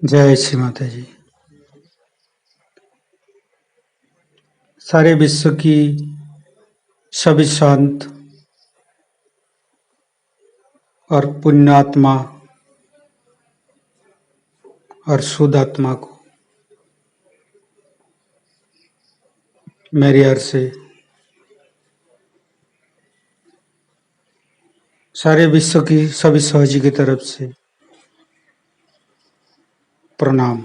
जय श्री माता जी। सारे विश्व की सभी संत और पुण्यात्मा और शुद्ध आत्मा को मेरी ओर से सारे विश्व की सभी सहजी की तरफ से प्रणाम।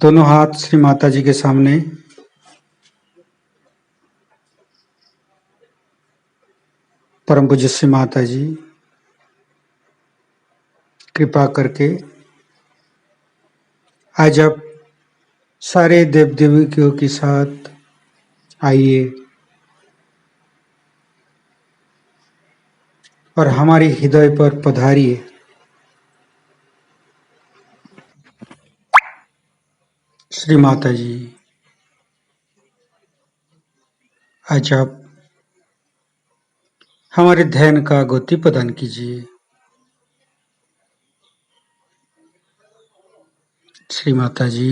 दोनों हाथ श्री माता जी के सामने परम पूज्य श्री माता जी कृपा करके आज आप सारे देव देवियों के साथ आइए और हमारे हृदय पर पधारिए। श्री माता जी आज आप हमारे ध्यान का गति प्रदान कीजिए। श्री माता जी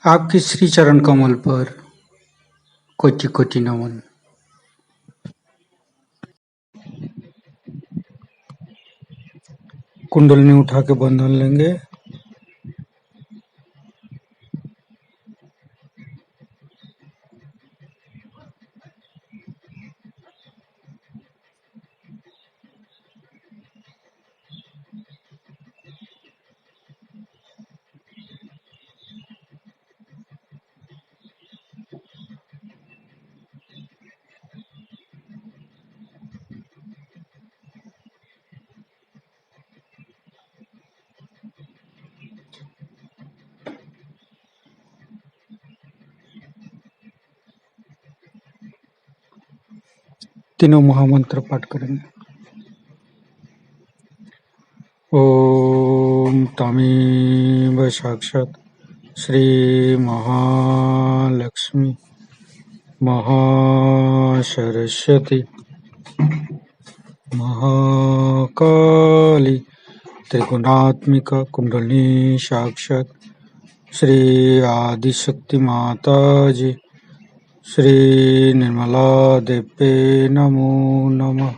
आपके श्री चरण कमल पर कोटि कोटि नमन। कुंडलनी उठा के बंधन लेंगे। तीनों महामंत्र पाठ करेंगे। ओम तमेव साक्षात् श्री महालक्ष्मी महासरस्वती महाकाली त्रिगुणात्मिका कुंडलिनी साक्षात् श्री आदिशक्ति माता जी श्री निर्मला देवी नमो नमः।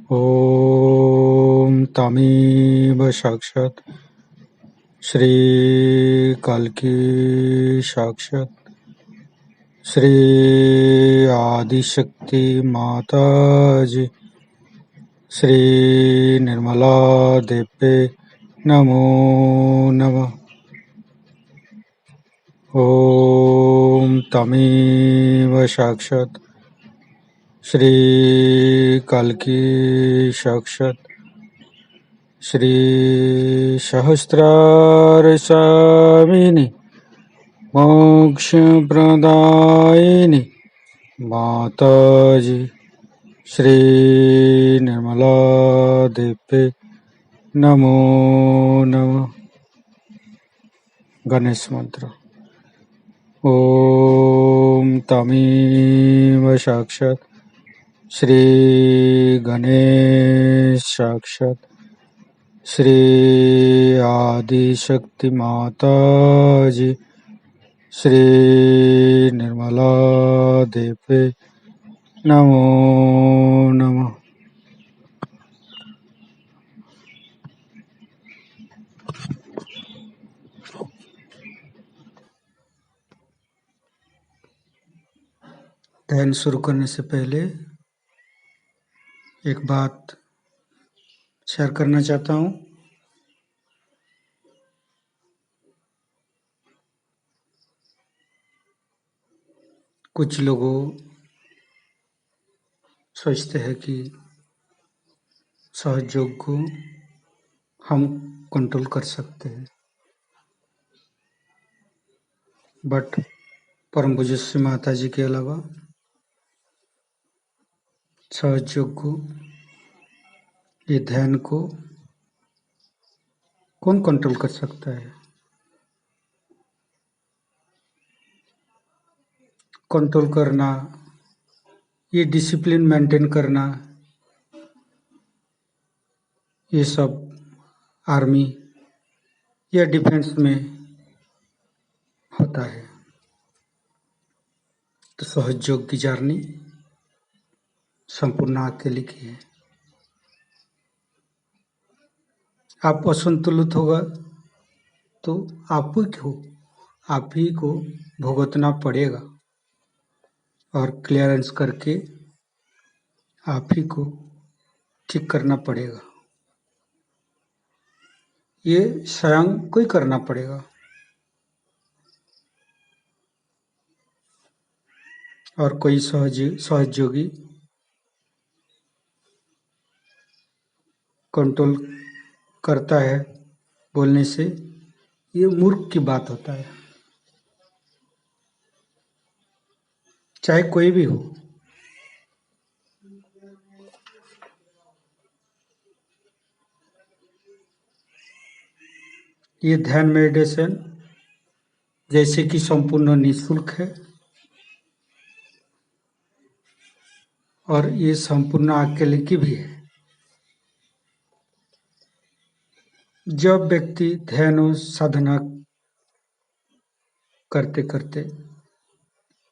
ओम तमेव साक्षात् श्री कल्की साक्षात् श्री आदिशक्ति माता जी श्री निर्मला देवी नमो नमः। ओम तमेव साक्षात् श्री कल्की साक्षात् श्री सहस्रार स्वामिनी मोक्ष प्रदायिनी माता जी श्री निर्मला देवी नमो नमः। गणेश मंत्र। ओम तमेव साक्षात् श्री गणेश साक्षात् श्री आदिशक्ति माता जी श्री निर्मला देवी नमो नमः। ध्यान शुरू करने से पहले एक बात शेयर करना चाहता हूँ। कुछ लोगों सोचते हैं कि सहज योग को हम कंट्रोल कर सकते हैं, बट परम पूज्य श्री माता जी के अलावा सहज योग को, ये ध्यान को कौन कंट्रोल कर सकता है? कंट्रोल करना, ये डिसिप्लिन मेंटेन करना, ये सब आर्मी या डिफेंस में होता है। तो सहयोग की जर्नी संपूर्ण आपके लिखी है। आप असंतुलित होगा तो आप ही को भुगतना पड़ेगा और क्लियरेंस करके आप ही को ठीक करना पड़ेगा। ये स्वयं को ही करना पड़ेगा। और कोई सहयोगी कंट्रोल करता है बोलने से, ये मूर्ख की बात होता है, चाहे कोई भी हो। ये ध्यान मेडिटेशन जैसे कि संपूर्ण निःशुल्क है और ये संपूर्ण अकेले की भी है। जब व्यक्ति ध्यान और साधना करते करते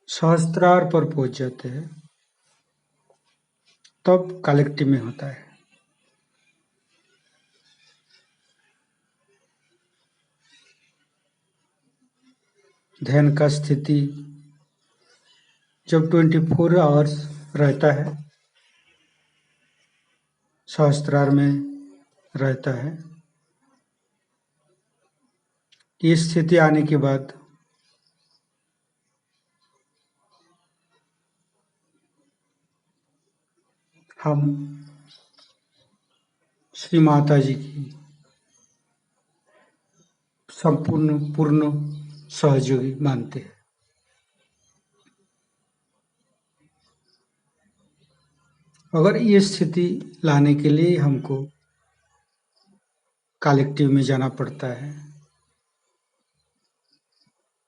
सहस्त्रार पर पहुंच जाते हैं, तब कलेक्टिव में होता है। ध्यान का स्थिति जब 24 आवर्स रहता है, सहस्त्रार में रहता है, ये स्थिति आने के बाद हम श्री माता जी की संपूर्ण पूर्ण सहयोगी मानते हैं। अगर ये स्थिति लाने के लिए हमको कलेक्टिव में जाना पड़ता है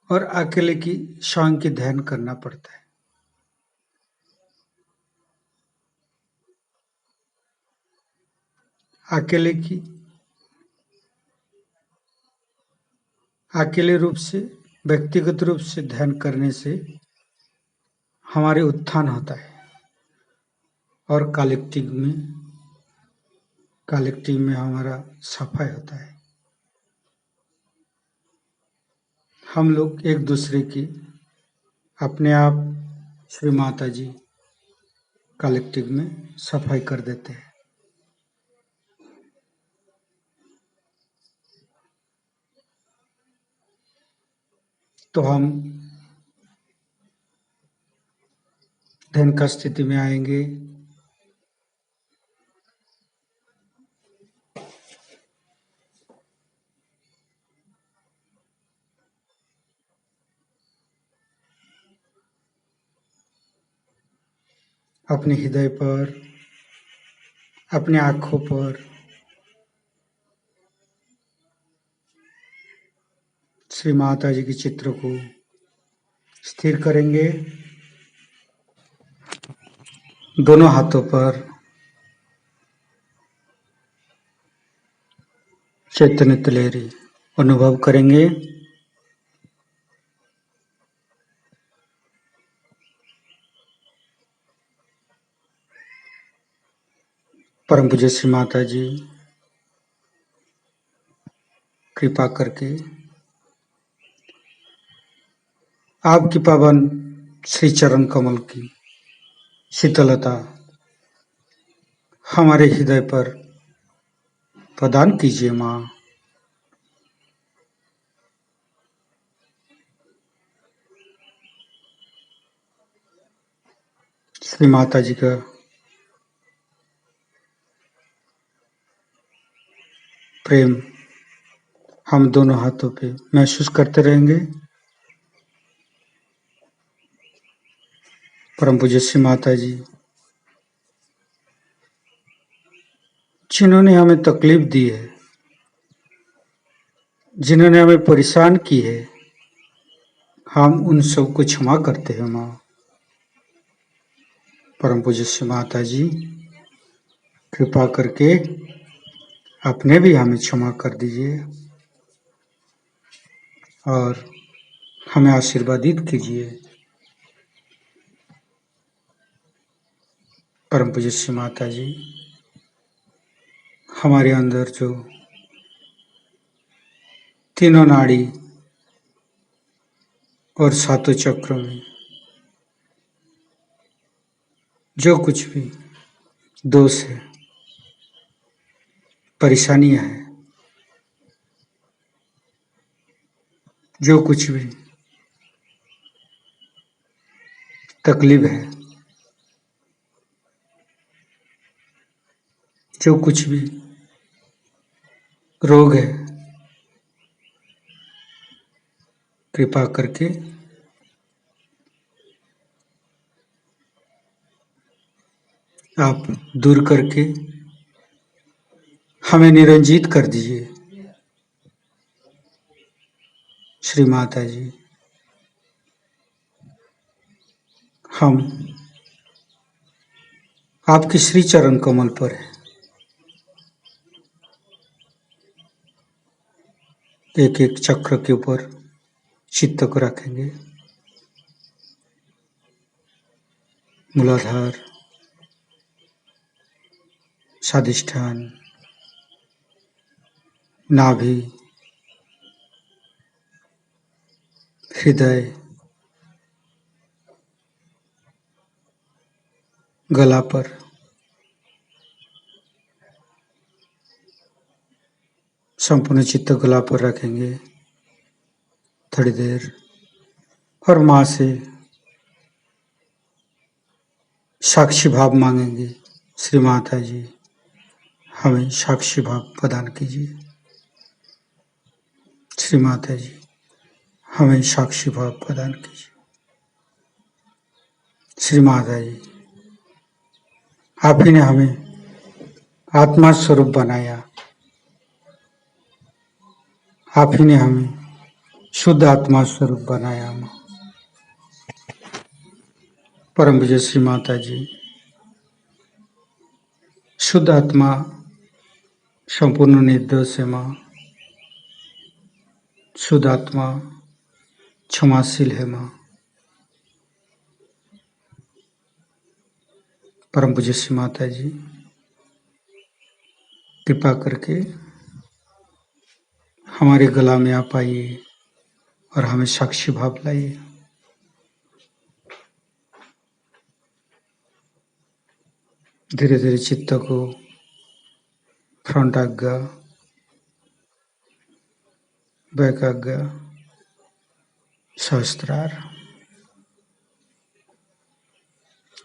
और अकेले की स्वयं की ध्यान करना पड़ता है। अकेले रूप से व्यक्तिगत रूप से ध्यान करने से हमारे उत्थान होता है और कलेक्टिव में हमारा सफाई होता है। हम लोग एक दूसरे की अपने आप श्री माता जी कलेक्टिव में सफाई कर देते हैं। तो हम ध्यान का स्थिति में आएंगे। अपने हृदय पर, अपने आँखों पर श्री माता जी के चित्र को स्थिर करेंगे। दोनों हाथों पर चैतन्य तलेरी अनुभव करेंगे। परम पूज्य श्री माता जी कृपा करके आपकी पावन श्री चरण कमल की शीतलता हमारे हृदय पर प्रदान कीजिए माँ। श्री माता जी का प्रेम हम दोनों हाथों पे महसूस करते रहेंगे। परम पूज्य श्री माता जी जिन्होंने हमें तकलीफ दी है, जिन्होंने हमें परेशान की है, हम उन सबको क्षमा करते हैं माँ। परम पूज्य श्री माता जी कृपा करके आपने भी हमें क्षमा कर दीजिए और हमें आशीर्वादित कीजिए। परम पूज्य श्री माता जी, हमारे अंदर जो तीनों नाड़ी और सातों चक्र में जो कुछ भी दोष है, परेशानियां हैं, जो कुछ भी तकलीफ है, जो कुछ भी रोग है, कृपा करके आप दूर करके हमें निरंजित कर दीजिए। श्री माता जी, हम आपके श्री चरण कमल पर है, एक एक चक्र के ऊपर चित्त को रखेंगे। मूलाधार, स्वादिष्ठान, नाभि, हृदय, गला पर, संपूर्ण चित्त गला पर रखेंगे थोड़ी देर और माँ से साक्षी भाव मांगेंगे। श्री माता जी, हमें साक्षी भाव प्रदान कीजिए। श्री माता जी, हमें साक्षी भाव प्रदान कीजिए। श्री माता जी, आप ही ने हमें आत्मा स्वरूप बनाया, आप ही ने हमें शुद्ध आत्मा स्वरूप बनाया। परम पूज्य श्री माता जी, शुद्ध आत्मा संपूर्ण निर्दोष है माँ, शुद्ध आत्मा क्षमाशील है माँ। परम पूज्य श्री माता जी, कृपा करके हमारे गला में आप आइए और हमें साक्षी भाव लाइए। धीरे धीरे चित्त को फ्रंट आज्ञा, बैक आज्ञा, सहस्त्रार।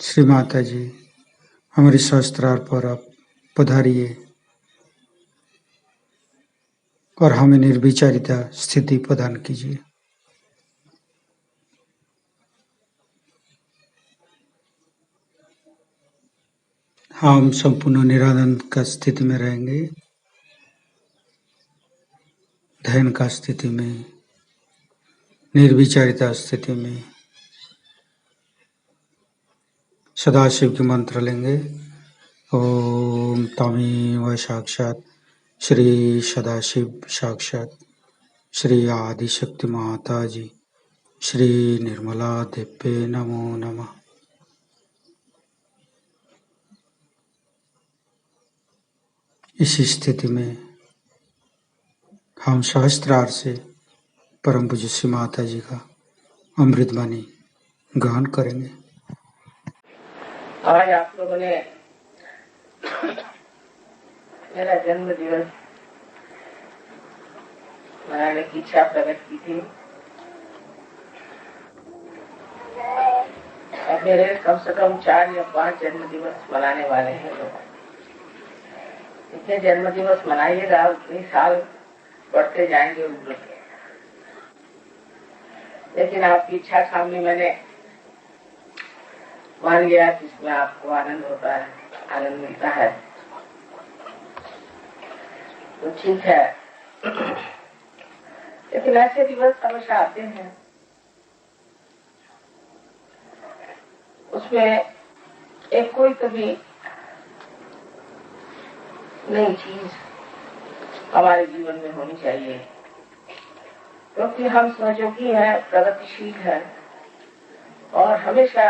श्री माता जी, हमारे सहस्त्रार पर आप पधारिए और हमें निर्विचारिता स्थिति प्रदान कीजिए। हम संपूर्ण निरानंद का स्थिति में रहेंगे, ध्यान का स्थिति में, निर्विचारिता स्थिति में। सदाशिव के मंत्र लेंगे। ओम तमेव साक्षात श्री सदाशिव साक्षात श्री आदिशक्ति माता जी श्री निर्मला देव्ये नमो नमः। इसी स्थिति में हम सहस्त्रार से परम पूज्य श्री माता जी का अमृत वाणी गान करेंगे। आज आप लोगों ने मेरा जन्म दिवस मनाने की इच्छा प्रकट की थी। अब मेरे कम से कम 4 या 5 जन्म दिवस मनाने वाले हैं लोग। इतने जन्म दिवस मनाइएगा, उतने साल बढ़ते जाएंगे उम्र के। लेकिन आपकी इच्छा सामने मैंने मान लिया, जिसमें आपको आनंद होता है, आनंद मिलता है, तो ठीक है। लेकिन ऐसे दिवस हमेशा आते हैं, उसमें एक कोई तो भी नई चीज हमारे जीवन में होनी चाहिए, क्योंकि हम सहयोगी हैं, प्रगतिशील हैं और हमेशा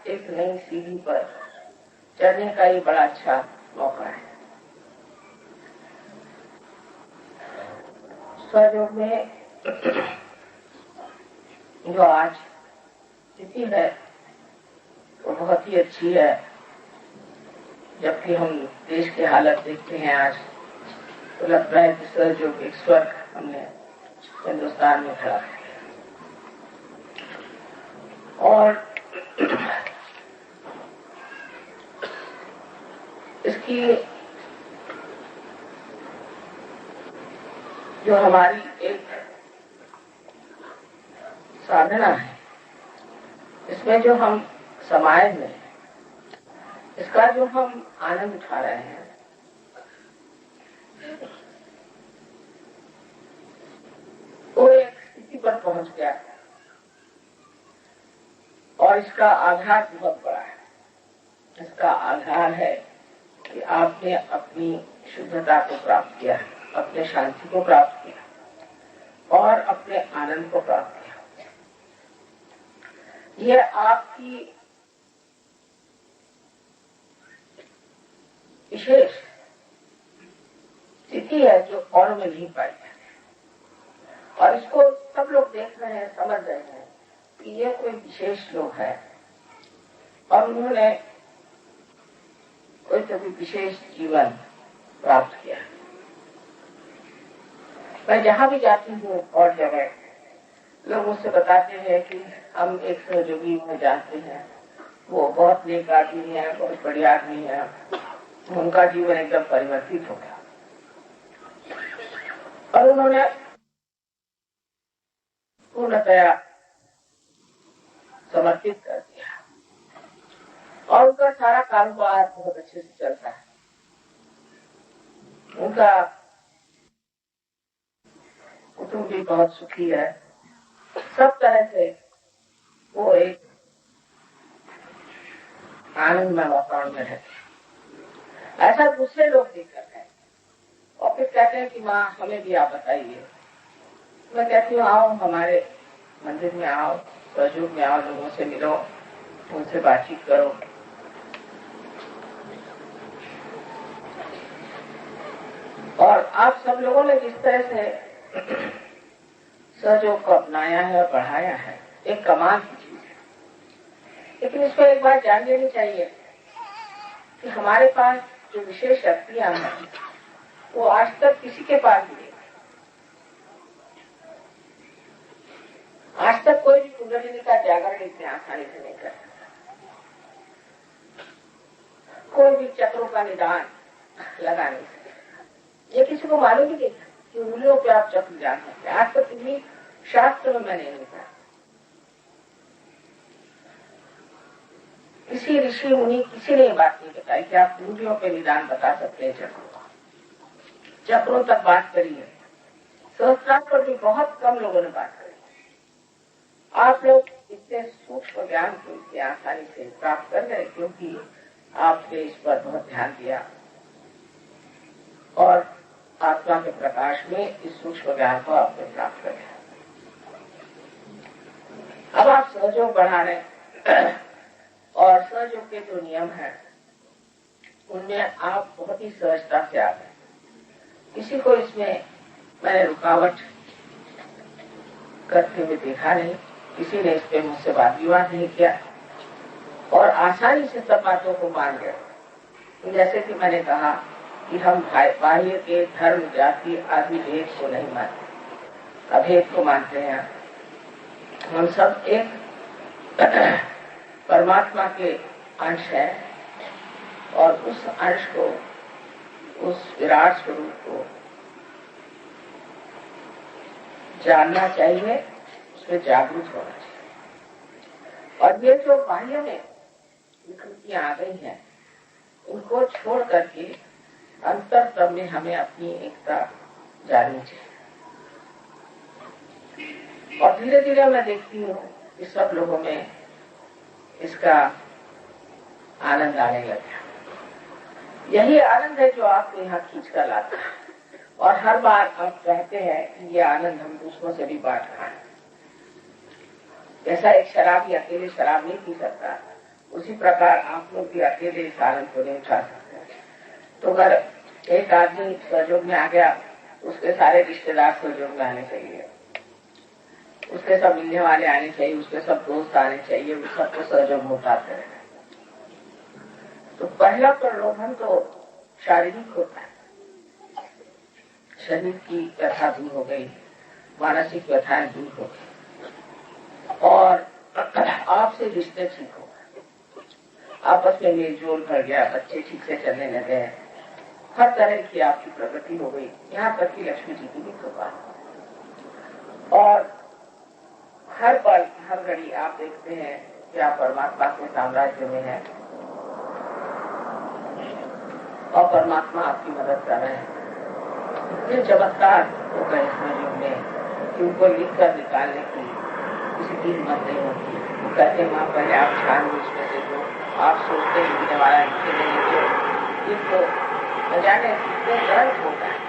एक नई सीढ़ी पर चढ़ने का ये बड़ा अच्छा मौका है। सहयोग में जो आज स्थिति है वो बहुत ही अच्छी है। जबकि हम देश की हालत देखते हैं आज, तो लगता है कि सहयोग एक स्वर्ग हमने हिंदुस्तान में खड़ा है। और इसकी जो हमारी एक साधना है, इसमें जो हम समाज में इसका जो हम आनंद उठा रहे हैं, वो एक स्थिति पर पहुंच गया है और इसका आधार बहुत बड़ा है। इसका आधार है कि आपने अपनी शुद्धता को प्राप्त किया, अपने शांति को प्राप्त किया और अपने आनंद को प्राप्त किया। यह आपकी विशेष स्थिति है जो और में नहीं पाई है। और इसको सब लोग देख रहे हैं, समझ रहे हैं कि ये कोई विशेष लोग है और उन्होंने कोई तो भी विशेष जीवन प्राप्त किया। मैं जहां भी जाती हूँ और जगह लोग मुझसे बताते हैं कि हम एक सहयोगी में जानते हैं, वो बहुत नेक आदमी है, बहुत बढ़िया आदमी है, उनका जीवन एकदम परिवर्तित हो गया और उन्होंने पूर्णतया समर्पित कर दिया और उनका सारा कारोबार बहुत अच्छे से चलता है। उनका कुटुंब भी बहुत सुखी है, सब तरह से वो एक आनंदमय वातावरण में रहते हैं। ऐसा दूसरे लोग देख करते हैं और फिर कहते हैं कि माँ हमें भी आप बताइए। मैं कहती हूँ आओ हमारे मंदिर में आओ, सहयोग में आओ, लोगों से मिलो, उनसे बातचीत करो। और आप सब लोगों ने जिस तरह से सहयोग को अपनाया है और बढ़ाया है, एक कमाल की चीज है। लेकिन इसको एक बात जान लेनी चाहिए कि हमारे पास जो विशेष शक्तियां हैं वो आज तक किसी के पास नहीं। आज तक कोई भी कुंडलिनी का जागरण इतने आसानी से नहीं कर सकता। कोई भी चक्रों का निदान लगा नहीं सकता। ये किसी को मालूम ही नहीं था कि उंगलियों पे आप चक्र जान सकते। आज तक किसी शास्त्र में मैंने नहीं पढ़ा, किसी ऋषि मुनि किसी ने बात नहीं बताई कि आप उंगलियों पे निदान बता सकते हैं चक्रों का। चक्रों तक बात करी है, सहस्त्रार्थ पर भी बहुत कम लोगों ने बात करी। आप लोग इतने सूक्ष्म ज्ञान को इतनी आसानी से प्राप्त कर गए क्योंकि आपने इस पर बहुत ध्यान दिया और आत्मा के प्रकाश में इस सूक्ष्म ज्ञान को आपने प्राप्त कर लिया। अब आप सहयोग बढ़ा रहे और सहयोग के जो नियम हैं उनमें आप बहुत ही सहजता से आ गए। किसी को इसमें मैंने रुकावट करते हुए देखा नहीं, किसी ने इस पे मुझसे वाद विवाद नहीं किया और आसानी से सब बातों को मान गए। जैसे कि मैंने कहा कि हम बाह्य के धर्म जाति आदि भेद को नहीं मानते, अभेद को मानते हैं। हम सब एक परमात्मा के अंश है और उस अंश को, उस विराट स्वरूप को जानना चाहिए, उसमें जागरूक होना चाहिए। और ये जो बाह्य में विकृतियां आ गई हैं उनको छोड़ करके अंतरतम में हमें अपनी एकता जाननी चाहिए। और धीरे धीरे मैं देखती हूँ कि सब लोगों में इसका आनंद आने लगा। यही आनंद है जो आपको यहाँ खींच कर लाता है। और हर बार आप चाहते हैं कि ये आनंद हम दूसरों से भी बांट खाएं। जैसा एक शराबी अकेले शराब नहीं पी सकता, उसी प्रकार आप लोग भी अकेले इस आनंद को नहीं उठा सकते। तो अगर एक आदमी सहयोग में आ गया, उसके सारे रिश्तेदार सहयोग में आने चाहिए, उसके सब मिलने वाले आने चाहिए, उसके सब दोस्त आने चाहिए, उस सबको सहयोग होता है। तो पहला प्रलोभन तो शारीरिक होता है, शरीर की व्यथा दूर हो गई, मानसिक व्यथाएं दूर हो गई और आपसे रिश्ते ठीक हो गए, आपस में मेलजोल भर गया, बच्चे ठीक से चलने लगे, हर तरह की आपकी प्रगति हो गई, यहाँ तक कि लक्ष्मी जी की भी कृपा। और हर पल हर घड़ी आप देखते हैं कि आप परमात्मा के साम्राज्य में हैं और परमात्मा आपकी मदद कर रहे हैं। इतने चमत्कार हो गए इसमें युग में कि उनको लिख कर निकालने की किसी की हिम्मत नहीं होती। वो कहते माँ पहले आप छान इसमें से जो आप सोचते हैं लिखने वाला लिखे नहीं, जो इनको न जाने कितने ग्रंथ होता है।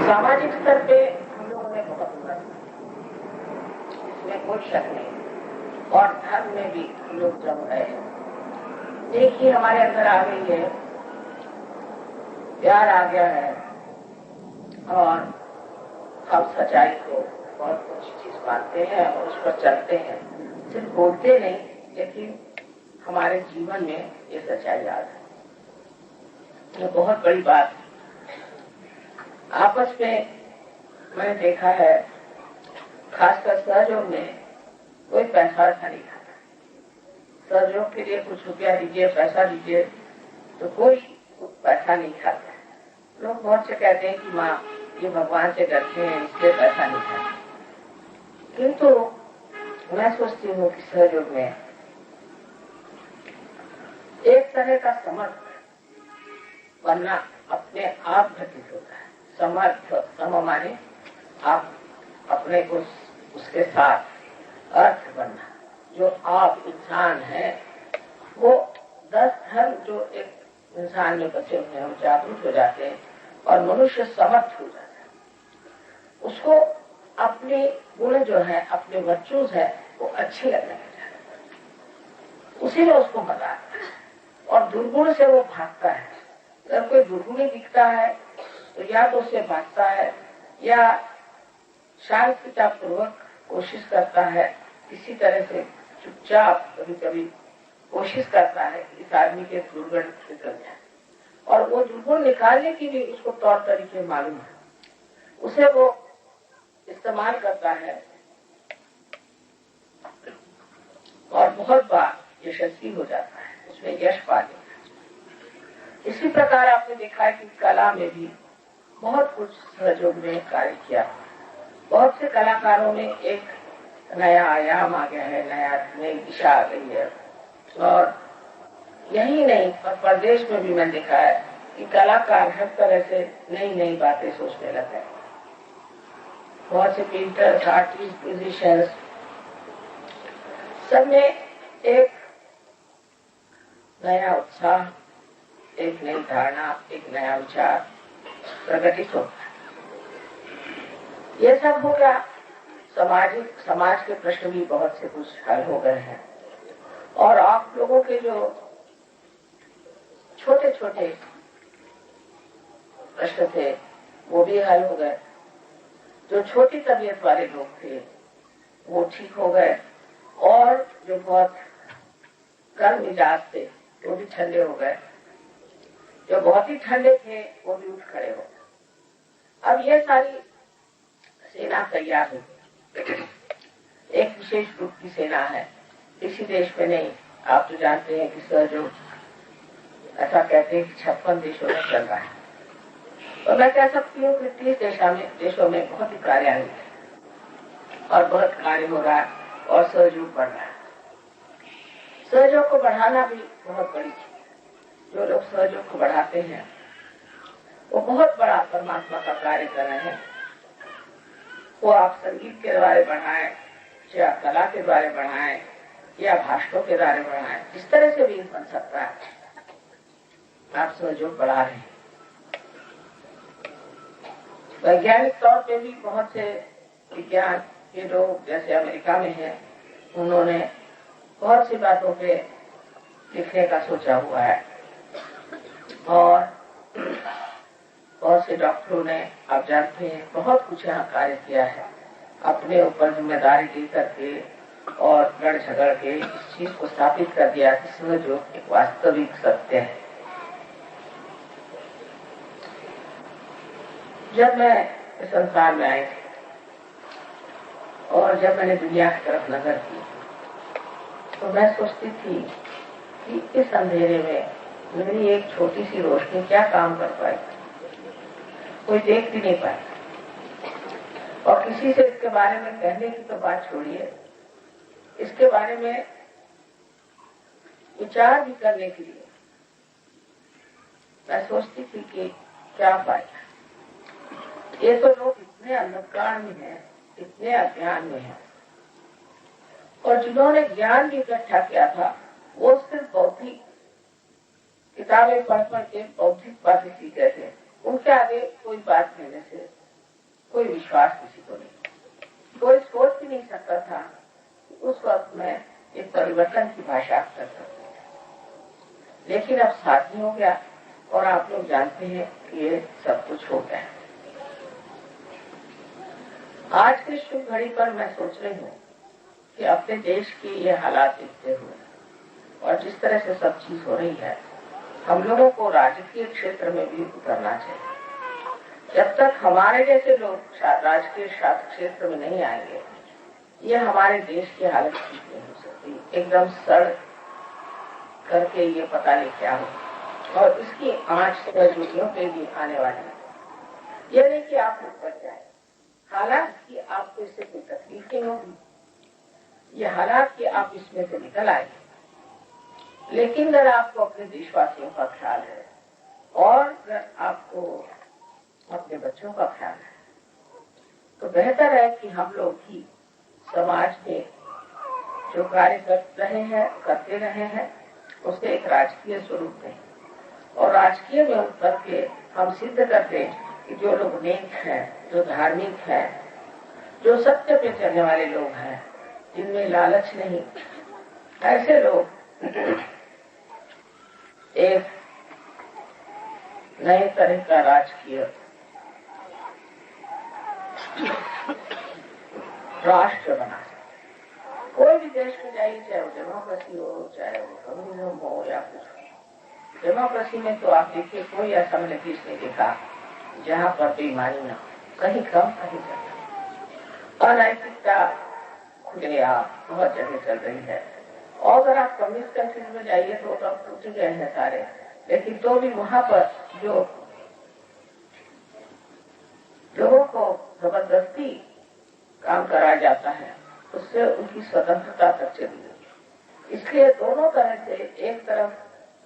सामाजिक स्तर पे हम लोगों ने बहुत उन्नति, इसमें कोई शक नहीं। और धर्म में भी हम लोग जम गए हैं। देखिए हमारे अंदर आ गई है, प्यार आ गया है और हम सच्चाई को बहुत कुछ चीज मानते हैं और उस पर चलते हैं। सिर्फ बोलते नहीं, लेकिन हमारे जीवन में ये सच्चाई आ गई। ये बहुत बड़ी बात है। आपस में मैंने देखा है, खासकर सहयोग में कोई पैसा ऐसा नहीं खाता। सहयोग के लिए कुछ रुपया दीजिए, पैसा दीजिए, तो कोई पैसा नहीं खाता। लोग बहुत से कहते हैं कि माँ ये भगवान से डरते हैं इसलिए पैसा नहीं खाते, किंतु मैं सोचती हूँ कि सहयोग में एक तरह का समर्थ बनना अपने आप घटित होता है। समर्थ सम माने आप अपने को उसके साथ अर्थ बनना। जो आप इंसान है वो 10 धर्म जो एक इंसान में बचे हुए हैं वो जागरूक हो जाते हैं और मनुष्य समर्थ हो जाता है। उसको अपने गुण जो है, अपने वर्चूज है, वो अच्छे लगने लग जाते हैं, उसी में उसको मजा आता है और दुर्गुण से वो भागता है। अगर कोई दुर्गुणी दिखता है तो या तो उससे भागता है या शांतिता पूर्वक कोशिश करता है, किसी तरह से चुपचाप कभी कभी कोशिश करता है कि इस आदमी के दुर्गुण निकल जाए। और वो दुर्गुण निकालने की भी उसको तौर तरीके मालूम है, उसे वो इस्तेमाल करता है और बहुत बार यशस्वी हो जाता है, उसमें यश पा लेता है। इसी प्रकार आपने देखा है कि कला में भी बहुत कुछ सहयोग में कार्य किया। बहुत से कलाकारों में एक नया आयाम आ गया है, नई दिशा आ गई है। और यही नहीं, पर प्रदेश में भी मैंने देखा है कि कलाकार हर तरह से नई नई बातें सोचने लगे। बहुत से पेंटर्स, आर्टिस्ट, म्यूजिशियंस, सब में एक नया उत्साह, एक नई धारणा, एक नया विचार प्रकटित होता है। ये सब होगा। समाज के प्रश्न भी बहुत से कुछ हल हो गए हैं और आप लोगों के जो छोटे छोटे प्रश्न थे वो भी हल हो गए। जो छोटी तबीयत वाले लोग थे वो ठीक हो गए और जो बहुत गर्म मिजाज थे वो भी ठंडे हो गए। जो बहुत ही ठंडे थे वो भी उठ खड़े हो गए। अब ये सारी सेना तैयार हो गई। एक विशेष ग्रुप की सेना है, किसी देश में नहीं। आप तो जानते हैं कि सहयोग ऐसा कहते हैं कि 56 देशों में चल रहा है। तो मैं कह सकती हूँ कि 30 देशों में बहुत ही कार्य है और बहुत कार्य हो रहा है और सहयोग बढ़ रहा है। सहयोग को बढ़ाना भी बहुत बड़ी चीज है। जो लोग सहयोग को बढ़ाते हैं वो बहुत बड़ा परमात्मा का कार्य कर रहे हैं। वो आप संगीत के द्वारा बढ़ाएं या कला के द्वारा बढ़ाएं या भाषणों के द्वारा बढ़ाएं, इस तरह से भी बन सकता है। आप सहयोग बढ़ा रहे हैं। वैज्ञानिक तौर पे भी बहुत से विज्ञान के लोग जैसे अमेरिका में हैं, उन्होंने बहुत सी बातों पे लिखने का सोचा हुआ है और बहुत से डॉक्टरों ने, आप जानते हैं, बहुत कुछ यहाँ कार्य किया है, अपने ऊपर जिम्मेदारी ली करके और लड़ झगड़ के इस चीज को स्थापित कर दिया कि सहयोग एक वास्तविक सत्य है। जब मैं इस संसार में आई थी और जब मैंने दुनिया की तरफ नजर की तो मैं सोचती थी कि इस अंधेरे में मेरी एक छोटी सी रोशनी क्या काम कर पाई। कोई देख भी नहीं पाया और किसी से इसके बारे में कहने की तो बात छोड़िए, इसके बारे में विचार भी करने के लिए मैं सोचती थी कि क्या फायदा। ये तो लोग इतने अंधकार में हैं, इतने अज्ञान में हैं, और जिन्होंने ज्ञान भी इकट्ठा किया था वो सिर्फ बौद्धिक किताबें पढ़ के बौद्धिक बातें सीखे थे। उनके आगे कोई बात कहने से कोई विश्वास किसी को नहीं, कोई सोच भी नहीं सकता था कि उस वक्त में एक परिवर्तन की भाषा कर सकते। लेकिन अब साथी हो गया और आप लोग जानते हैं कि ये सब कुछ हो गया है। आज के शुभ घड़ी पर मैं सोच रही हूँ कि अपने देश की ये हालात देखते हुए और जिस तरह से सब चीज हो रही है, हम लोगों को राजकीय क्षेत्र में भी उतरना चाहिए। जब तक हमारे जैसे लोग राजकीय शास्त्र क्षेत्र में नहीं आएंगे, ये हमारे देश की हालत ठीक नहीं हो सकती। एकदम सड़ करके ये पता नहीं क्या हो और इसकी आंच सहयोगियों पे भी आने वाली है। ये नहीं कि आप ऊपर जाए, हालांकि आपको इससे कोई तकलीफ नहीं होगी, ये हालात कि आप इसमें से निकल आएंगे। लेकिन अगर आपको अपने देशवासियों का ख्याल है और अगर आपको अपने बच्चों का ख्याल है तो बेहतर है कि हम लोग ही समाज में जो कार्य करते रहे हैं उसे एक राजकीय स्वरूप दें और राजकीय में उतर के हम सिद्ध कर दें कि जो लोग नेक हैं, जो धार्मिक हैं, जो सत्य पे चलने वाले लोग हैं, जिनमें लालच नहीं, ऐसे लोग एक नए तरह का राजकीय राष्ट्र बना सकते। कोई भी देश में जाइए, चाहे वो डेमोक्रेसी हो, चाहे वो कम्युनिज्म हो या कुछ। डेमोक्रेसी में तो आप देखिए कोई ऐसा मैंने देश नहीं देखा जहाँ पर बेईमानी न हो, कहीं कम कहीं ज्यादा। अनैतिकता खुलेआम बहुत जगह चल रही है और अगर आप कम्युनिस्ट कंट्रीज में जाइए तो अब टूट गए हैं सारे, लेकिन तो भी वहां पर जो लोगों को जबरदस्ती काम कराया जाता है उससे उनकी स्वतंत्रता तक चली गई। इसलिए दोनों तरह से, एक तरफ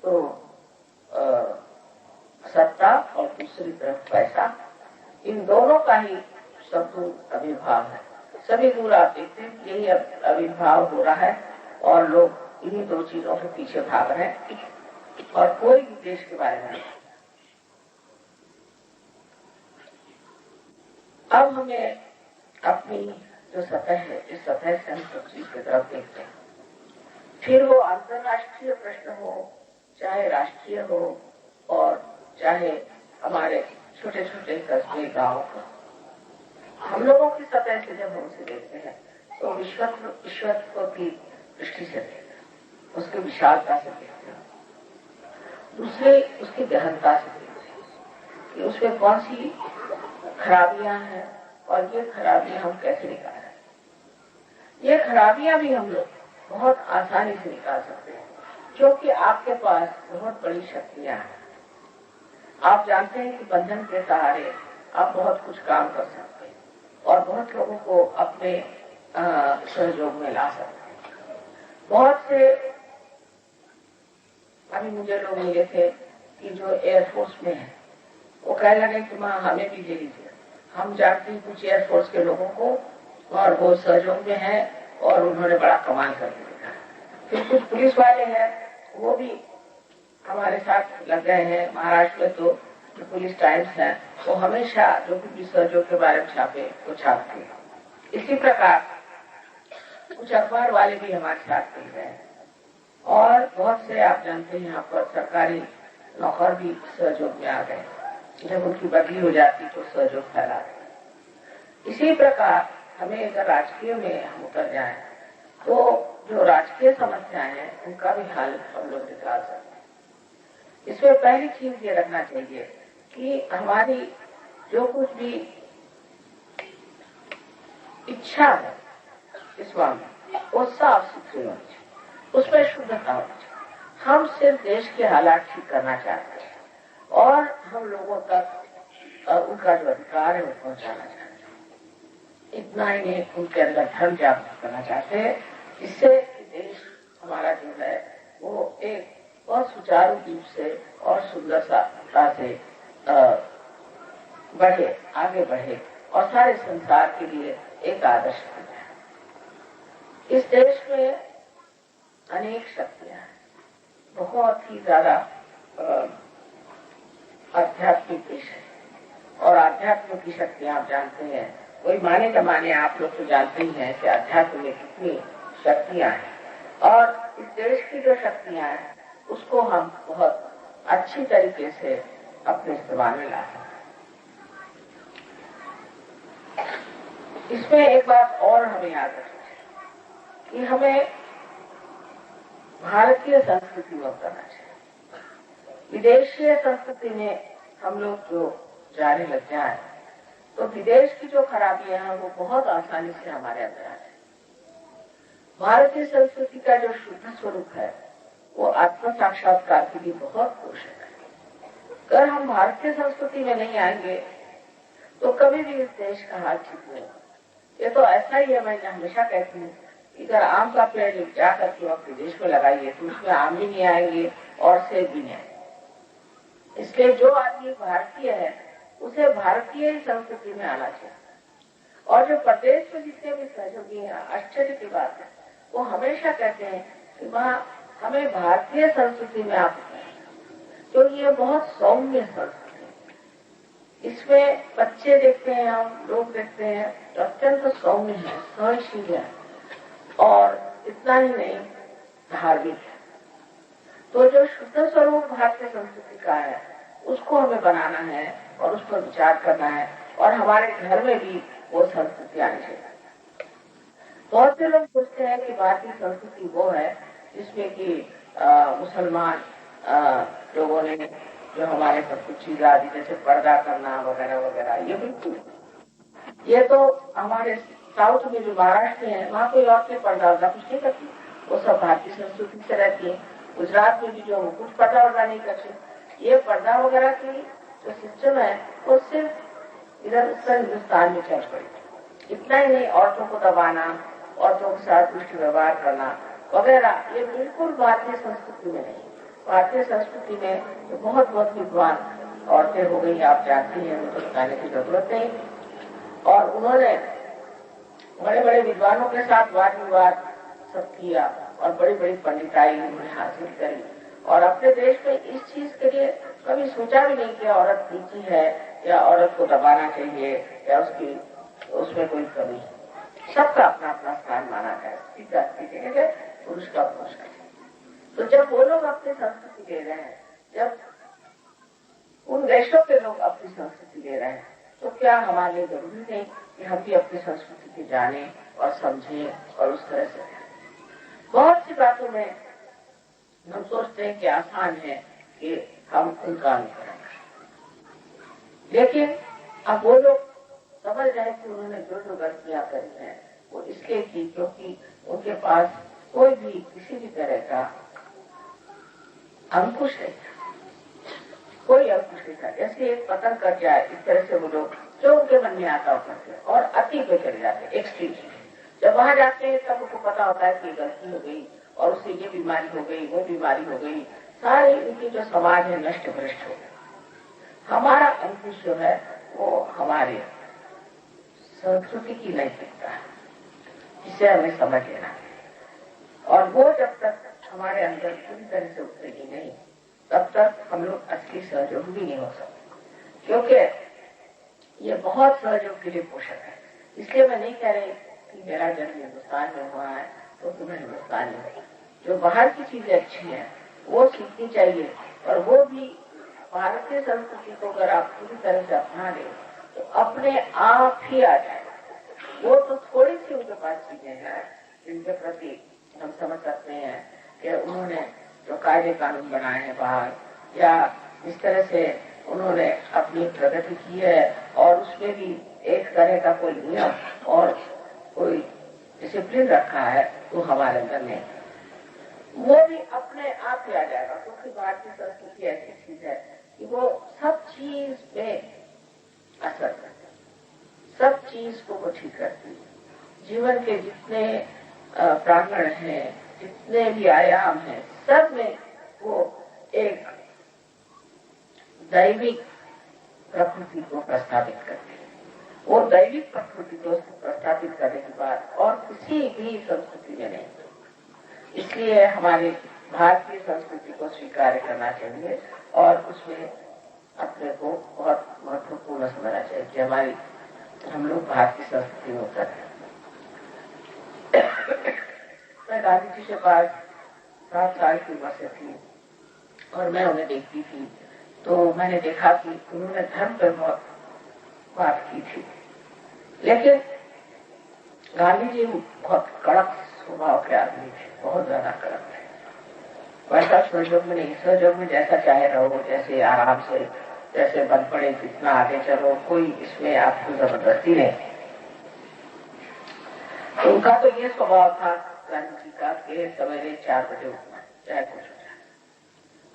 तो सत्ता और दूसरी तरफ पैसा, इन दोनों का ही सब दूर आविर्भाव है। सभी दूर आप देखते हैं यही आविर्भाव हो रहा है और लोग इन्हीं दो चीजों के पीछे भाग रहे हैं और कोई भी देश के बारे में। अब हमें अपनी जो सतह है, इस सतह से हम सब चीज की तरफ देखते हैं, फिर वो अंतर्राष्ट्रीय प्रश्न हो, चाहे राष्ट्रीय हो और चाहे हमारे छोटे छोटे कस्बे गाँव का। हम लोगों की सतह से जब हम उसे देखते हैं तो विश्वत्व की दृष्टि से देखते हैं, उसकी विशालता से देखते हैं, दूसरे उसकी गहनता से देखते हैं कि उसमें कौन सी खराबियां हैं और ये खराबियां हम कैसे निकाल रहे हैं। ये खराबियां भी हम लोग बहुत आसानी से निकाल सकते हैं क्योंकि आपके पास बहुत बड़ी शक्तियां हैं। आप जानते हैं कि बंधन के सहारे आप बहुत कुछ काम कर सकते हैं और बहुत लोगों को अपने सहयोग में ला सकते हैं। बहुत से अभी मुझे लोग मिले थे कि जो एयरफोर्स में है, वो कहने लगे कि माँ हमें भी ले लीजिए, हम जानते हैं कुछ एयरफोर्स के लोगों को, और वो सहयोग में है और उन्होंने बड़ा कमाल कर दिया। फिर कुछ पुलिस वाले हैं, वो भी हमारे साथ लग गए हैं। महाराष्ट्र में तो जो पुलिस टाइम्स है वो हमेशा जो भी सहयोग के बारे में छापे वो छापते हैं। इसी प्रकार कुछ अखबार वाले भी हमारे साथ मिल गए हैं, और बहुत से आप जानते हैं यहाँ पर सरकारी नौकर भी सहयोग में आ गए। जब उनकी बदली हो जाती तो सहयोग फैलाते। इसी प्रकार हमें अगर राजकीय में हम उतर जाएं तो जो राजकीय समस्याएं हैं उनका भी हल हम लोग निकाल सकते हैं। इसमें पहली चीज ये रखना चाहिए कि हमारी जो कुछ भी इच्छा है इस मामले वो साफ सुथरी होनी चाहिए, उसमें शुद्धता होनी चाहिए। हम सिर्फ देश के हालात ठीक करना चाहते हैं और हम लोगों तक उनका जो अधिकार है वो पहुंचाना चाहते हैं। इतना ही नहीं, उनके अंदर धर्म जागृत करना चाहते हैं, जिससे देश हमारा जो है वो एक बहुत सुचारू रूप से और सुंदरता से बढ़े, आगे बढ़े और सारे संसार के लिए एक आदर्श बन जाए। इस देश में अनेक शक्तियां हैं, बहुत ही ज्यादा आध्यात्मिक देश है, और आध्यात्म की शक्तियां आप जानते हैं, कोई माने न माने आप लोग तो जानते ही हैं कि आध्यात्म में कितनी शक्तियां हैं। और इस देश की जो शक्तियां हैं उसको हम बहुत अच्छी तरीके से अपने इस्तेमाल में ला सकते हैं। इसमें एक बात और हमें याद रखनी है कि हमें भारतीय संस्कृति में उतरना चाहिए। विदेशीय संस्कृति में हम लोग जो जाने लग जाए तो विदेश की जो खराबियां हैं वो बहुत आसानी से हमारे अंदर आ जाए। भारतीय संस्कृति का जो शुद्ध स्वरूप है वो आत्म साक्षात्कार के लिए बहुत पोषक है। अगर हम भारतीय संस्कृति में नहीं आएंगे तो कभी भी इस देश का हाल ठीक नहीं होगा। ये तो ऐसा ही है, मैं हमेशा कहती हूँ, अगर आम का पेड़ जा करके अपने देश में लगाइए तो उसमें आम भी नहीं आएंगे और सेब भी नहीं आएंगे। इसलिए जो आदमी भारतीय है उसे भारतीय संस्कृति में आना चाहिए। और जो प्रदेश में जितने भी सहयोगी हैं, आश्चर्य की बात है, वो हमेशा कहते हैं कि वहाँ हमें भारतीय संस्कृति में आप, क्योंकि ये बहुत सौम्य संस्कृति है। इसमें बच्चे देखते हैं, हम लोग देखते हैं तो अत्यंत सौम्य है, सहनशील है और इतना ही नहीं धार्मिक है। तो जो शुद्ध स्वरूप भारतीय संस्कृति का है उसको हमें बनाना है और उस पर विचार करना है, और हमारे घर में भी वो संस्कृति आनी चाहिए। बहुत से लोग सोचते हैं कि भारतीय संस्कृति वो है जिसमें कि मुसलमान लोगों ने जो हमारे पर कुछ चीज आदि जैसे पर्दा करना वगैरह वगैरह, ये बिल्कुल, ये तो हमारे साउथ में जो महाराष्ट्र है वहाँ कोई औरतें पर्दा वर्दा कुछ नहीं करती, वो सब भारतीय संस्कृति से रहती है। गुजरात में भी जो कुछ पर्दा वर्दा नहीं करते, ये पर्दा वगैरह की जो सिस्टम है वो सिर्फ इधर उत्तर हिंदुस्तान में चल पड़ी। इतना ही नहीं, औरतों को दबाना, औरतों के साथ दुष्ट व्यवहार करना वगैरह, ये बिल्कुल भारतीय संस्कृति में नहीं। भारतीय संस्कृति में तो बहुत बहुत विद्वान औरतें हो गई, आप जानती हैं, उनको बताने की जरूरत नहीं। और उन्होंने बड़े बड़े विद्वानों के साथ वाद विवाद सब किया और बड़ी बड़ी पंडिताई उन्होंने हासिल करी, और अपने देश में इस चीज के लिए कभी सोचा भी नहीं कि औरत नीची है या औरत को दबाना चाहिए या उसकी उसमें कोई कमी है। सबका अपना अपना स्थान माना जाए, पुरुष का पुरुष का। तो जब वो लोग अपनी संस्कृति ले रहे हैं, जब उन देशों के लोग अपनी संस्कृति ले रहे हैं, तो क्या हमारे लिए जरूरी नहीं कि हम भी अपनी संस्कृति की जाने और समझें और उस तरह से। बहुत सी बातों में हम सोचते हैं कि आसान है कि हम उनका अनुकरण करें, लेकिन अब वो लोग समझ रहे कि उन्होंने जो जो गलतियां करी हैं वो इसलिए की क्योंकि उनके पास कोई भी किसी भी तरह का अंकुश नहीं था, कोई अंकुश नहीं था। जैसे एक पतंग कट जाए इस तरह से वो लोग जो उनके मन में आता हो करते और अति पे चले जाते, एक्सट्रीम। जब वहां जाते हैं तब उनको पता होता है कि गलती हो गई और उससे ये बीमारी हो गई, वो बीमारी हो गई, सारी उनकी जो समाज है नष्ट भ्रष्ट हो गया। हमारा अंकुश जो है वो हमारे संस्कृति की नैतिकता है, जिसे हमें समझ लेना है। और वो जब तक हमारे अंदर पूरी तरह से उतरेगी नहीं, तब तक हम लोग असली सहयोग भी नहीं हो सकते, क्योंकि ये बहुत सहयोग के लिए पोषक है। इसलिए मैं नहीं कह रही कि मेरा जन्म हिंदुस्तान में हुआ है तो तुम्हें हिंदुस्तान में जो बाहर की चीजें अच्छी हैं वो सीखनी चाहिए, और वो भी भारतीय संस्कृति को अगर आप पूरी तरह से अपना ले तो अपने आप ही आ जाएगा। वो तो थोड़ी सी उनके पास चीजें हैं जिनके प्रति हम समझ सकते हैं कि उन्होंने जो कायदे कानून बनाए हैं बाहर, या इस तरह से उन्होंने अपनी प्रगति की है और उसमें भी एक तरह का कोई नियम और कोई डिसिप्लिन रखा है, तो हमारे अंदर नहीं, वो भी अपने आप ही आ जाएगा। क्योंकि भारतीय संस्कृति ऐसी चीज है कि वो सब चीज में असर करती है, सब चीज को वो ठीक करती है। जीवन के जितने प्रांगण हैं, जितने भी आयाम हैं, सब में वो एक दैविक प्रकृति को प्रस्थापित करती है। वो दैविक प्रकृति को प्रस्थापित करने के बाद और किसी भी संस्कृति में नहीं। इसलिए हमारी भारतीय संस्कृति को स्वीकार करना चाहिए और उसमें अपने को बहुत महत्वपूर्ण समझना चाहिए कि हमारी हम लोग भारतीय संस्कृति में उतरे। मैं गांधी जी के पास 7 साल की उम्र से थी और मैं उन्हें देखती थी, तो मैंने देखा कि उन्होंने धर्म पर बहुत बात की थी, लेकिन गांधी जी बहुत कड़क स्वभाव के आदमी थे, बहुत ज्यादा कड़क थे। वैसा सहयोग में नहीं, सहयोग में जैसा चाहे रहो, जैसे आराम से, जैसे बन पड़े जितना आगे चलो, कोई इसमें आपको जबरदस्ती नहीं। तो उनका तो ये स्वभाव था गांधी जी का कि सवेरे 4 बजे उठना, चाहे कुछ हो जाए।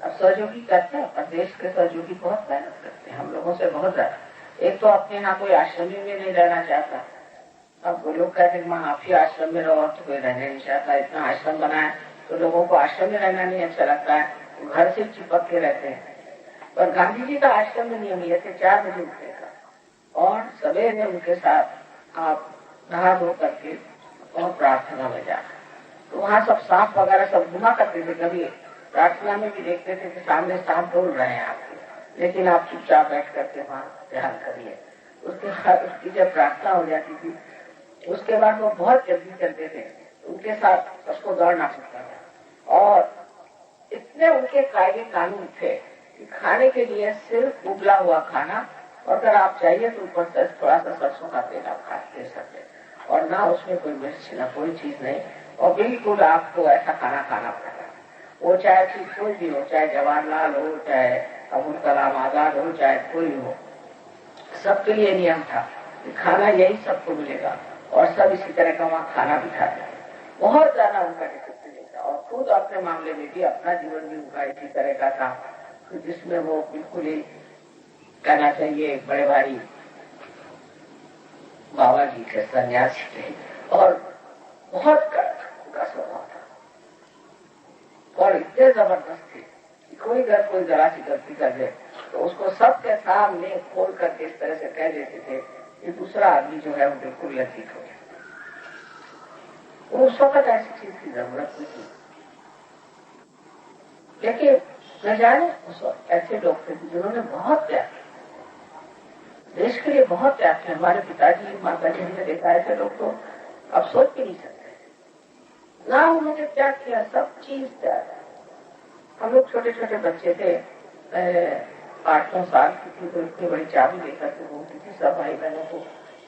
अब सहयोगी करते हैं, पर देश के सहयोगी बहुत मेहनत करते हैं, हम लोगों से बहुत ज्यादा। एक तो अपने यहाँ कोई आश्रम में नहीं रहना चाहता। अब वो लोग कहते हैं आप ही आश्रम में रहो, तो कोई रहने नहीं चाहता। इतना आश्रम बनाए तो लोगों को आश्रम में रहना नहीं अच्छा लगता है, तो घर से चिपक के रहते हैं। पर गांधी जी का आश्रम में नियम ये थे 4 बजे उठने का, और सवेरे उनके साथ आप नहा धो करके और प्रार्थना में जाकर, तो वहाँ सब सांप वगैरह सब घुमा करते थे। कभी प्रार्थना में भी देखते थे कि सामने सांप डोल रहे हैं आपके, लेकिन आप चुपचाप बैठ करके वहाँ ध्यान करिए। उसके बाद उसकी जब प्रार्थना हो जाती थी, उसके बाद वो बहुत जल्दी करते थे, उनके साथ सबको दौड़ना पड़ता था। और इतने उनके कायदे कानून थे कि खाने के लिए सिर्फ उबला हुआ खाना, और अगर आप चाहिए तो ऊपर से थोड़ा सा सरसों का तेल आप खा दे सकते, और ना उसमें कोई मिर्च, ना कोई चीज नहीं, और बिल्कुल आपको ऐसा खाना खाना पड़ता। वो चाहे चीज कोई भी हो, चाहे जवाहरलाल हो, चाहे अबुल कलाम आजाद हो, चाहे कोई हो, सबके लिए नियम था कि खाना यही सबको मिलेगा, और सब इसी तरह का वहाँ खाना भी खाते। बहुत ज्यादा उनका डिसिप्लिन था, और खुद अपने मामले में भी अपना जीवन भी उनका इसी तरह का था, जिसमें वो बिल्कुल ही कहना चाहिए बड़े भारी बाबा जी के सन्यासी थे, और बहुत कड़क उनका स्वभाव था, और इतने जबरदस्त थे कि कोई जरा सी गलती कर दे तो उसको सबके सामने खोल करके इस तरह से कह देते थे कि दूसरा आदमी जो है वो बिल्कुल लज्जित हो गया। उस वक्त ऐसी चीज की जरूरत नहीं थी, लेकिन न जाने उस वक्त ऐसे लोग थे जिन्होंने बहुत त्याग, देश के लिए बहुत त्याग किया। हमारे पिताजी माताजी ने देखा ऐसे लोग तो अब सोच भी नहीं सकते ना, उन्होंने त्याग किया, सब चीज त्याग। हम लोग छोटे छोटे बच्चे थे, 8-9 साल की थी, तो इतनी बड़ी चाबी लेकर के घूमती थी, सब भाई बहनों को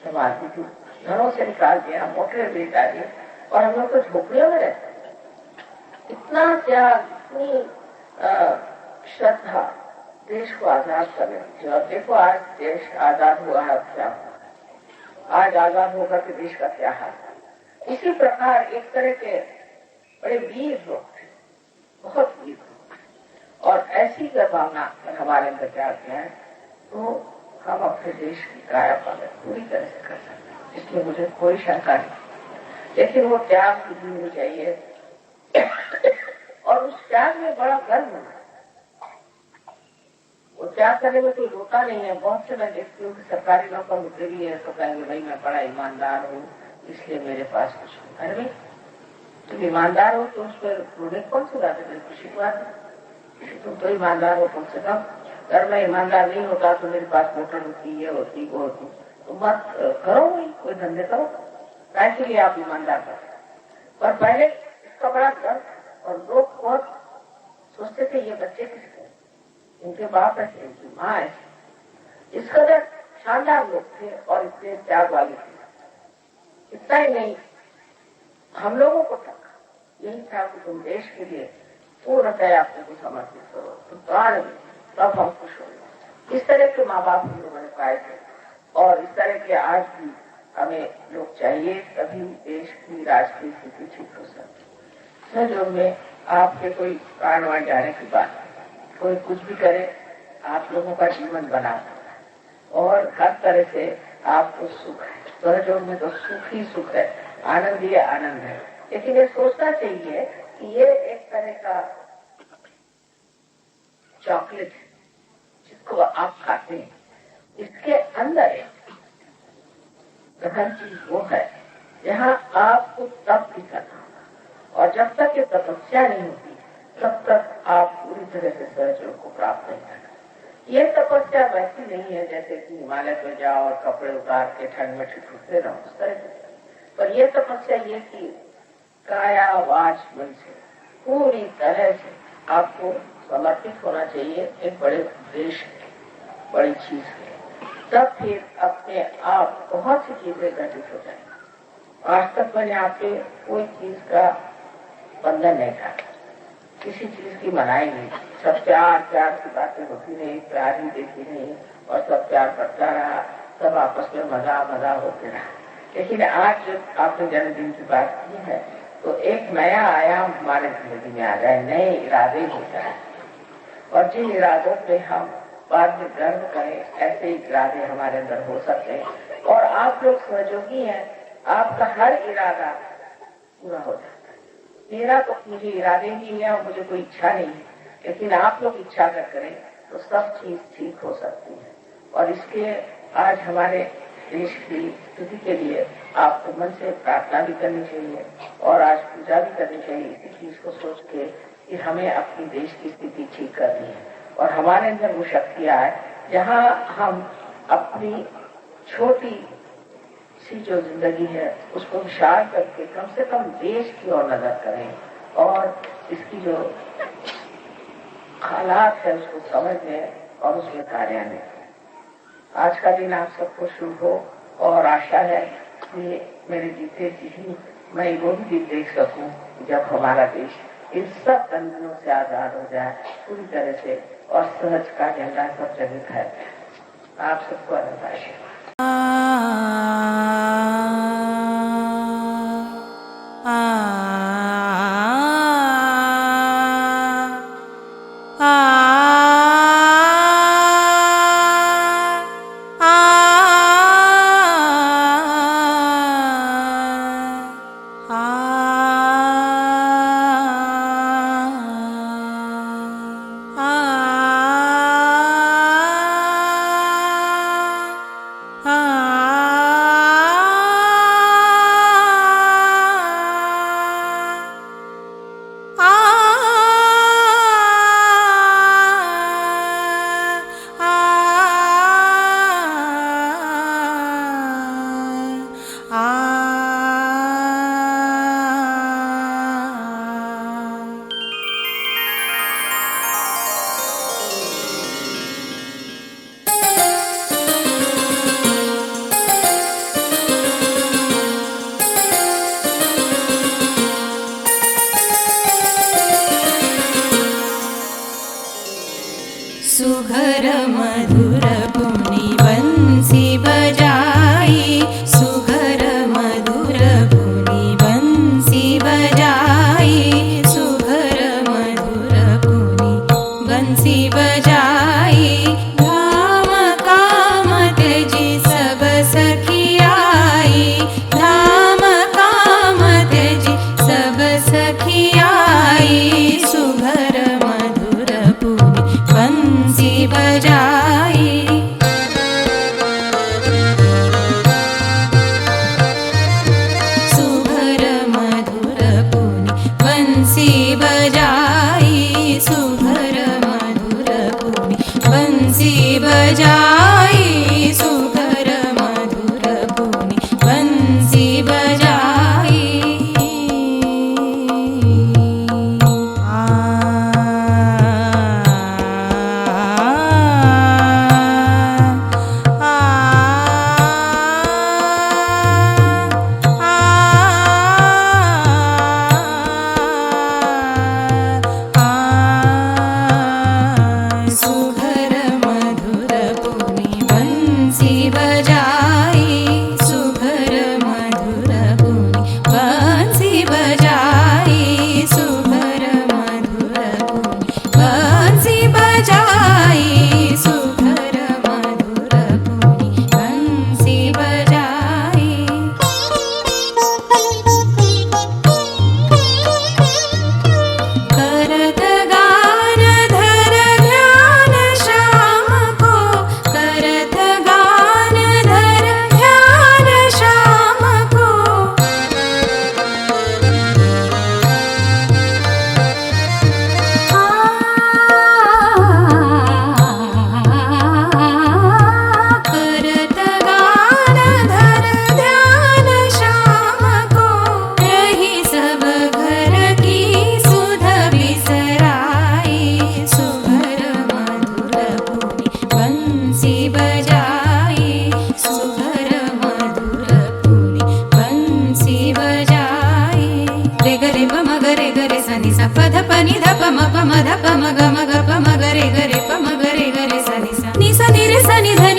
संभालती थी, घरों से निकाल दिया, मोटे बेटा दिए, और हम लोग तो झोपड़ियों में रहते थे। इतना त्याग, इतनी श्रद्धा देश को आजाद करने की। और देखो आज देश आजाद हुआ है, क्या हुआ, आज आजाद होकर के देश का क्या हाल है। इसी प्रकार एक तरह के बड़े वीर लोग थे, बहुत वीर लोग, और ऐसी भावना हमारे अंदर क्या है तो हम अपने देश की काया पालन पूरी तरह से कर सकते हैं, इसमें मुझे कोई शंका नहीं। लेकिन वो त्याग भी होनी चाहिए और उस त्याग में बड़ा गर्व होना, वो त्याग करने में कोई रोता नहीं है। बहुत से मैं देखती हूँ कि सरकारी नौकर होते भी है तो कहेंगे भाई मैं बड़ा ईमानदार हूँ इसलिए मेरे पास कुछ है। अरे तुम ईमानदार हो तो उस पर रोने कौन सी बात है? खुशी की बात है। तुम तो ईमानदार हो कम से कम। अगर मैं ईमानदार नहीं होता तो मेरे पास मोटर होती, ये होती, वो होती, तो बात करो नहीं, कोई धंधे करो, कैसे लिए आप ईमानदार कर। पर पहले इसका बड़ा दर्द और लोग बहुत सोचते थे ये बच्चे किसके, इनके बाप ऐसे, इनकी माँ ऐसे। इस कदर शानदार लोग थे और इतने त्याग वाले थे। इतना ही नहीं, हम लोगों को तक यही था कि तुम देश के लिए पूर्णतः अपने को समर्पित करो, तुम प्राण में, तब हम खुश होंगे। इस तरह के माँ बाप हम लोगों ने पाए थे और इस तरह के आज भी हमें लोग चाहिए, तभी देश की राजकीय स्थिति ठीक हो सकती है। जो में आपके कोई प्राणवान जाने की बात, कोई कुछ भी करे, आप लोगों का जीवन बना और हर तरह से आपको सुख है। सहयोग में तो सुख ही सुख है, आनंद ही आनंद है। लेकिन ये सोचना चाहिए कि ये एक तरह का चॉकलेट है जिसको आप खाते हैं, इसके अंदर एक गहन चीज वो है जहाँ आपको तप भी करना होगा और जब तक ये तपस्या नहीं होती तब तक आप पूरी तरह से सहयोग को प्राप्त नहीं करते। ये तपस्या वैसी नहीं है जैसे कि हिमालय पे जाओ और कपड़े उतार के ठंड में ठिठुरते रहो, उस तरह की। पर यह तपस्या ये कि काया वाच मन से पूरी तरह से आपको समर्पित होना चाहिए एक बड़े उद्देश्य, बड़ी चीज है। तब फिर अपने आप बहुत सी चीजें घटित हो जाएंगी। आज तक मैंने आपके कोई चीज का बंधन नहीं था, किसी चीज की मनाई नहीं, सब प्यार प्यार की बातें होती नहीं, प्यार ही देती नहीं और सब प्यार करता रहा, सब आपस में मजा मजा होते रहा। लेकिन आज जब आपने जन्मदिन की बात की है तो एक नया आयाम हमारे जिंदगी में आ जाए, नए इरादे हो जाए और जिन इरादों पे हम बाद में गर्व करें, ऐसे इरादे हमारे अंदर हो सकते हैं। और आप लोग सहयोगी हैं, आपका हर इरादा पूरा हो जाता है। मेरा तो मुझे इरादे नहीं है और मुझे कोई इच्छा नहीं है, लेकिन आप लोग इच्छा अगर करें तो सब चीज ठीक हो सकती है। और इसके आज हमारे देश की स्थिति के लिए आपको मन से प्रार्थना भी करनी चाहिए और आज पूजा भी करनी चाहिए इसी चीज को सोच के कि हमें अपनी देश की स्थिति ठीक करनी है और हमारे अंदर वो शक्तियां है जहाँ हम अपनी छोटी सी जो जिंदगी है उसको विशाल करके कम से कम देश की ओर नजर करें और इसकी जो हालात है उसको समझने और उसमें कार्यान्वित करें। आज का दिन आप सबको शुभ हो और आशा है कि मेरे जीते जी मैं वो भी दिन देख सकूं जब हमारा देश इन सब बंधनों से आजाद हो जाए पूरी तरह से और सहज का झंडा सब जगह फैल जाए। आप सबको अनंत आशीर्वाद। ah